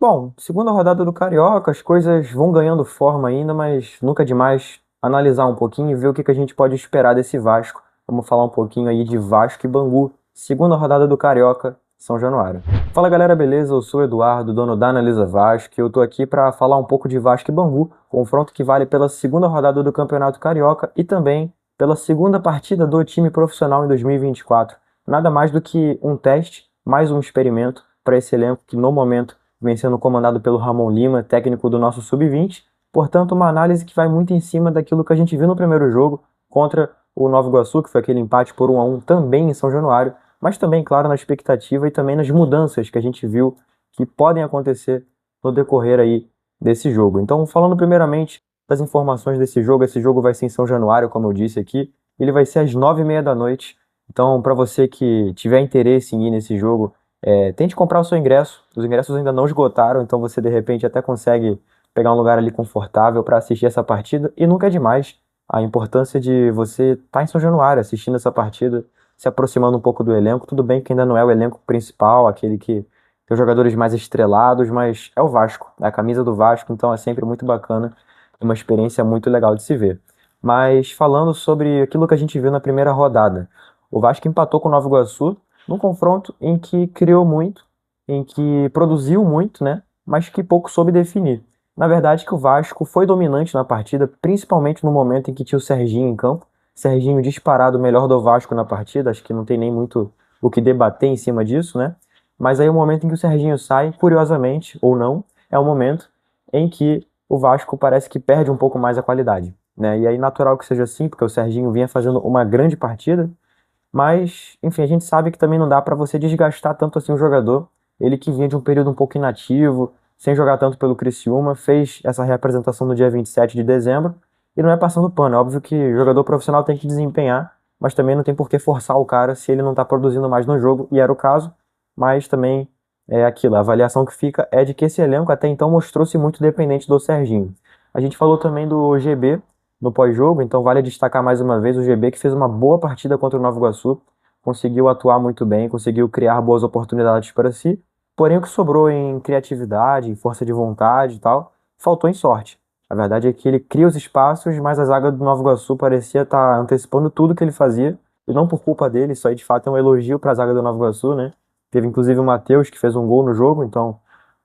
Bom, segunda rodada do Carioca, as coisas vão ganhando forma ainda, mas nunca é demais analisar um pouquinho e ver o que a gente pode esperar desse Vasco. Vamos falar um pouquinho aí de Vasco e Bangu, segunda rodada do Carioca, São Januário. Fala galera, beleza? Eu sou o Eduardo, dono da Analisa Vasco, e eu tô aqui para falar um pouco de Vasco e Bangu, confronto que vale pela segunda rodada do Campeonato Carioca e também pela segunda partida do time profissional em 2024. Nada mais do que um teste, mais um experimento para esse elenco que no momento vem sendo comandado pelo Ramon Lima, técnico do nosso Sub-20. Portanto, uma análise que vai muito em cima daquilo que a gente viu no primeiro jogo contra o Nova Iguaçu, que foi aquele empate por 1-1 também em São Januário, mas também, claro, na expectativa e também nas mudanças que a gente viu que podem acontecer no decorrer aí desse jogo. Então, falando primeiramente das informações desse jogo, esse jogo vai ser em São Januário, como eu disse aqui, ele vai ser às 9h30 da noite. Então, para você que tiver interesse em ir nesse jogo, tente comprar o seu ingresso. Os ingressos ainda não esgotaram, então você de repente até consegue pegar um lugar ali confortável para assistir essa partida. E nunca é demais a importância de você estar em São Januário assistindo essa partida, se aproximando um pouco do elenco. Tudo bem que ainda não é o elenco principal, aquele que tem os jogadores mais estrelados, mas é o Vasco, é a camisa do Vasco, então é sempre muito bacana, uma experiência muito legal de se ver. Mas falando sobre aquilo que a gente viu na primeira rodada, o Vasco empatou com o Nova Iguaçu num confronto em que criou muito, em que produziu muito, né? Mas que pouco soube definir. Na verdade, que o Vasco foi dominante na partida, principalmente no momento em que tinha o Serginho em campo. Serginho disparado o melhor do Vasco na partida, acho que não tem nem muito o que debater em cima disso, né? Mas aí o momento em que o Serginho sai, curiosamente, ou não, é o momento em que o Vasco parece que perde um pouco mais a qualidade, né? E aí natural que seja assim, porque o Serginho vinha fazendo uma grande partida, mas, enfim, a gente sabe que também não dá para você desgastar tanto assim o jogador. Ele que vinha de um período um pouco inativo, sem jogar tanto pelo Criciúma, fez essa reapresentação no dia 27 de dezembro e não é passando pano. É óbvio que jogador profissional tem que desempenhar, mas também não tem por que forçar o cara se ele não tá produzindo mais no jogo, e era o caso, mas também é aquilo, a avaliação que fica é de que esse elenco até então mostrou-se muito dependente do Serginho. A gente falou também do GB, no pós-jogo, então vale destacar mais uma vez o GB que fez uma boa partida contra o Nova Iguaçu, conseguiu atuar muito bem, conseguiu criar boas oportunidades para si, porém o que sobrou em criatividade, em força de vontade e tal, faltou em sorte. A verdade é que ele cria os espaços, mas a zaga do Nova Iguaçu parecia estar antecipando tudo que ele fazia, e não por culpa dele, isso aí de fato é um elogio para a zaga do Nova Iguaçu, né? Teve inclusive o Matheus que fez um gol no jogo, então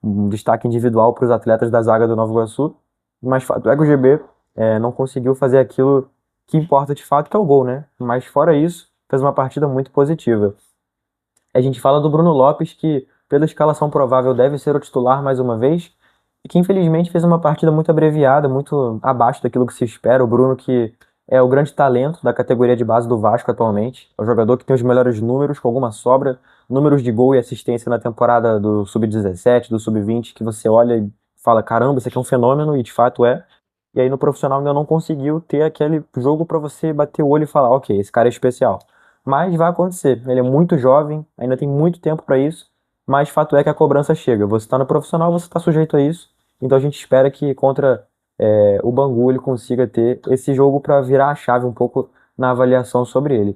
um destaque individual para os atletas da zaga do Nova Iguaçu, mas fato é que o GB não conseguiu fazer aquilo que importa de fato, que é o gol, né? Mas fora isso, fez uma partida muito positiva. A gente fala do Bruno Lopes, que pela escalação provável deve ser o titular mais uma vez, e que infelizmente fez uma partida muito abreviada, muito abaixo daquilo que se espera. O Bruno, que é o grande talento da categoria de base do Vasco atualmente, é o jogador que tem os melhores números, com alguma sobra, números de gol e assistência na temporada do Sub-17, do Sub-20, que você olha e fala, caramba, isso aqui é um fenômeno, e de fato é. E aí no profissional ainda não conseguiu ter aquele jogo para você bater o olho e falar, ok, esse cara é especial. Mas vai acontecer. Ele é muito jovem, ainda tem muito tempo para isso, mas fato é que a cobrança chega. Você está no profissional, você está sujeito a isso. Então a gente espera que contra o Bangu ele consiga ter esse jogo para virar a chave um pouco na avaliação sobre ele.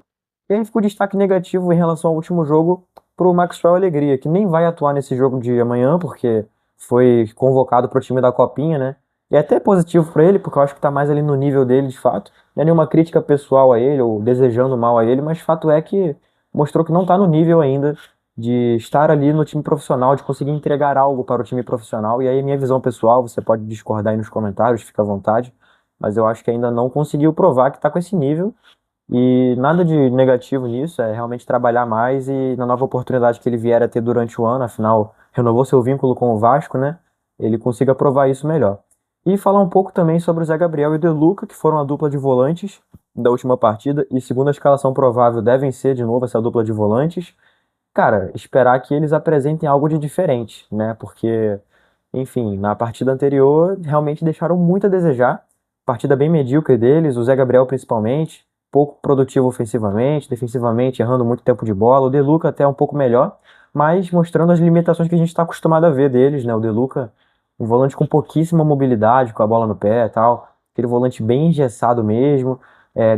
E aí fica o destaque negativo em relação ao último jogo para o Maxwell Alegria, que nem vai atuar nesse jogo de amanhã, porque foi convocado para o time da Copinha, né? E é até positivo para ele, porque eu acho que tá mais ali no nível dele, de fato. Não é nenhuma crítica pessoal a ele, ou desejando mal a ele, mas fato é que mostrou que não tá no nível ainda de estar ali no time profissional, de conseguir entregar algo para o time profissional. E aí, minha visão pessoal, você pode discordar aí nos comentários, fica à vontade, mas eu acho que ainda não conseguiu provar que tá com esse nível. E nada de negativo nisso, é realmente trabalhar mais e na nova oportunidade que ele vier a ter durante o ano, afinal, renovou seu vínculo com o Vasco, né? Ele consiga provar isso melhor. E falar um pouco também sobre o Zé Gabriel e o De Luca, que foram a dupla de volantes da última partida, e segundo a escalação provável, devem ser de novo essa dupla de volantes. Cara, esperar que eles apresentem algo de diferente, né? Porque, enfim, na partida anterior realmente deixaram muito a desejar. Partida bem medíocre deles, o Zé Gabriel principalmente, pouco produtivo ofensivamente, defensivamente errando muito tempo de bola. O De Luca até um pouco melhor, mas mostrando as limitações que a gente está acostumado a ver deles, né? O De Luca, um volante com pouquíssima mobilidade, com a bola no pé e tal, aquele volante bem engessado mesmo,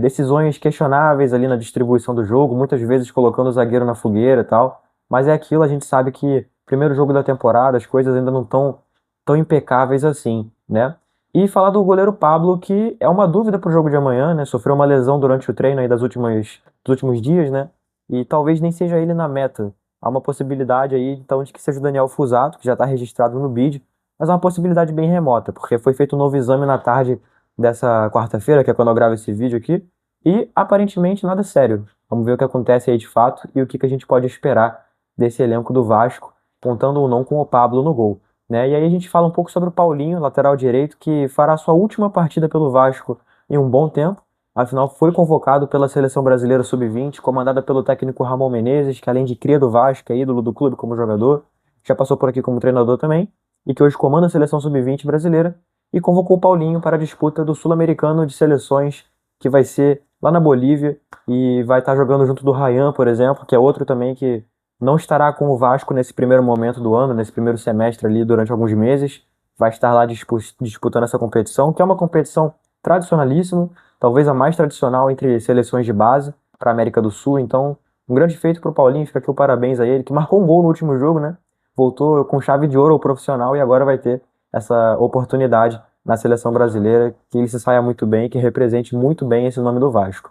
decisões questionáveis ali na distribuição do jogo, muitas vezes colocando o zagueiro na fogueira e tal, mas é aquilo, a gente sabe que primeiro jogo da temporada, as coisas ainda não estão tão impecáveis assim, né? E falar do goleiro Pablo, que é uma dúvida pro jogo de amanhã, né? Sofreu uma lesão durante o treino aí dos últimos dias, né? E talvez nem seja ele na meta. Há uma possibilidade aí, então, de que seja o Daniel Fusato, que já está registrado no BID, mas é uma possibilidade bem remota, porque foi feito um novo exame na tarde dessa quarta-feira, que é quando eu gravo esse vídeo aqui, e aparentemente nada sério. Vamos ver o que acontece aí de fato e o que a gente pode esperar desse elenco do Vasco, contando ou não com o Pablo no gol, né? E aí a gente fala um pouco sobre o Paulinho, lateral direito, que fará sua última partida pelo Vasco em um bom tempo. Afinal, foi convocado pela Seleção Brasileira Sub-20, comandada pelo técnico Ramon Menezes, que além de cria do Vasco, é ídolo do clube como jogador, já passou por aqui como treinador também, e que hoje comanda a Seleção Sub-20 brasileira, e convocou o Paulinho para a disputa do Sul-Americano de Seleções, que vai ser lá na Bolívia, e vai estar jogando junto do Ryan, por exemplo, que é outro também que não estará com o Vasco nesse primeiro momento do ano, nesse primeiro semestre ali durante alguns meses, vai estar lá disputando essa competição, que é uma competição tradicionalíssima, talvez a mais tradicional entre seleções de base para a América do Sul. Então, um grande feito para o Paulinho, fica aqui o parabéns a ele, que marcou um gol no último jogo, né? Voltou com chave de ouro ao profissional e agora vai ter essa oportunidade na seleção brasileira, que ele se saia muito bem, que represente muito bem esse nome do Vasco.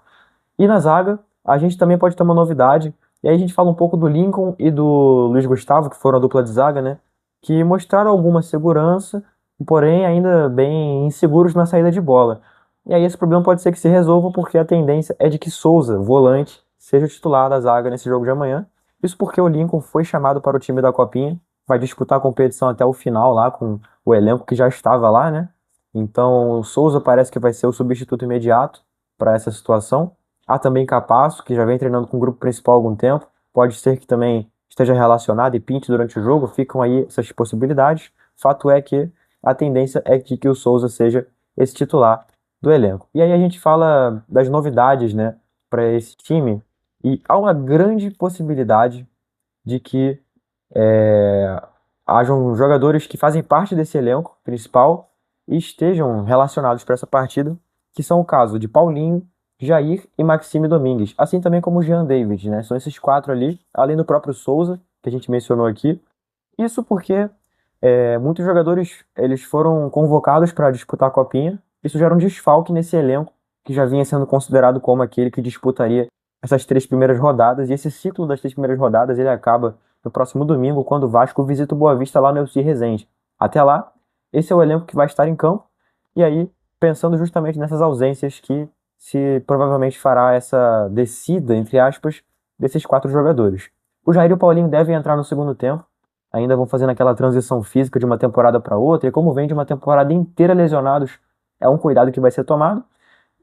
E na zaga, a gente também pode ter uma novidade, e aí a gente fala um pouco do Lincoln e do Luiz Gustavo, que foram a dupla de zaga, né? Que mostraram alguma segurança, porém ainda bem inseguros na saída de bola. E aí esse problema pode ser que se resolva porque a tendência é de que Souza, volante, seja o titular da zaga nesse jogo de amanhã. Isso porque o Lincoln foi chamado para o time da Copinha, vai disputar a competição até o final lá com o elenco que já estava lá, né? Então o Souza parece que vai ser o substituto imediato para essa situação. Há também Capasso, que já vem treinando com o grupo principal há algum tempo. Pode ser que também esteja relacionado e pinte durante o jogo. Ficam aí essas possibilidades. Fato é que a tendência é de que o Souza seja esse titular do elenco. E aí a gente fala das novidades, né, para esse time. E há uma grande possibilidade de que é, hajam jogadores que fazem parte desse elenco principal e estejam relacionados para essa partida, que são o caso de Paulinho, Jair e Maxime Domingues, assim também como o Jean David, né? São esses quatro ali, além do próprio Souza, que a gente mencionou aqui. Isso porque muitos jogadores eles foram convocados para disputar a Copinha. Isso gera um desfalque nesse elenco, que já vinha sendo considerado como aquele que disputaria essas três primeiras rodadas. E esse ciclo das três primeiras rodadas ele acaba no próximo domingo, quando o Vasco visita o Boa Vista lá no UFC Resende. Até lá, esse é o elenco que vai estar em campo. E aí, pensando justamente nessas ausências que se provavelmente fará essa descida, entre aspas, desses quatro jogadores. O Jair e o Paulinho devem entrar no segundo tempo, ainda vão fazendo aquela transição física de uma temporada para outra, e como vem de uma temporada inteira lesionados, é um cuidado que vai ser tomado.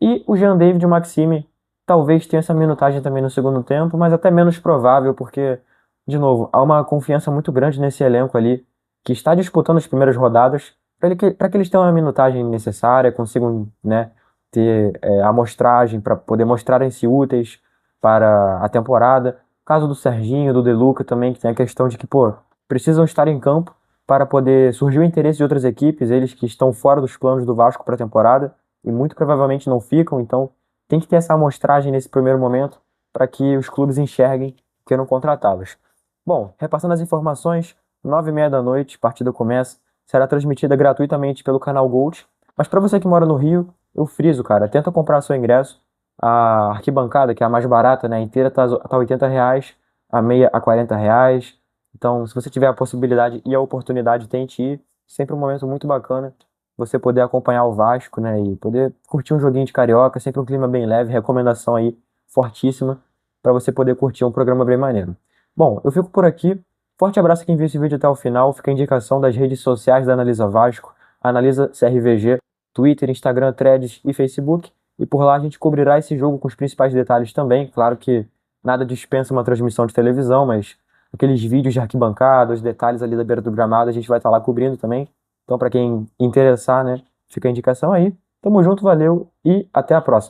E o Jean David e o Maxime talvez tenha essa minutagem também no segundo tempo, mas até menos provável, porque, de novo, há uma confiança muito grande nesse elenco ali, que está disputando as primeiras rodadas, para que eles tenham a minutagem necessária, consigam, né, ter amostragem para poder mostrarem-se úteis para a temporada. Caso do Serginho, do De Luca também, que tem a questão de que, pô, precisam estar em campo para poder surgir o interesse de outras equipes, eles que estão fora dos planos do Vasco para a temporada e muito provavelmente não ficam, então tem que ter essa amostragem nesse primeiro momento para que os clubes enxerguem que queiram contratá-los. Bom, repassando as informações, 9h30 da noite, a partida começa, será transmitida gratuitamente pelo canal Gold, mas para você que mora no Rio, eu friso, cara, tenta comprar seu ingresso, a arquibancada, que é a mais barata, né, inteira tá R$ 80, a meia a R$ 40. Então, se você tiver a possibilidade e a oportunidade, tente ir. Sempre um momento muito bacana você poder acompanhar o Vasco, né? E poder curtir um joguinho de carioca, sempre um clima bem leve. Recomendação aí fortíssima para você poder curtir um programa bem maneiro. Bom, eu fico por aqui. Forte abraço a quem viu esse vídeo até o final. Fica a indicação das redes sociais da Analisa Vasco, Analisa CRVG, Twitter, Instagram, Threads e Facebook. E por lá a gente cobrirá esse jogo com os principais detalhes também. Claro que nada dispensa uma transmissão de televisão, mas aqueles vídeos de arquibancada, os detalhes ali da beira do gramado, a gente vai estar lá cobrindo também. Então, para quem interessar, né, fica a indicação aí. Tamo junto, valeu e até a próxima.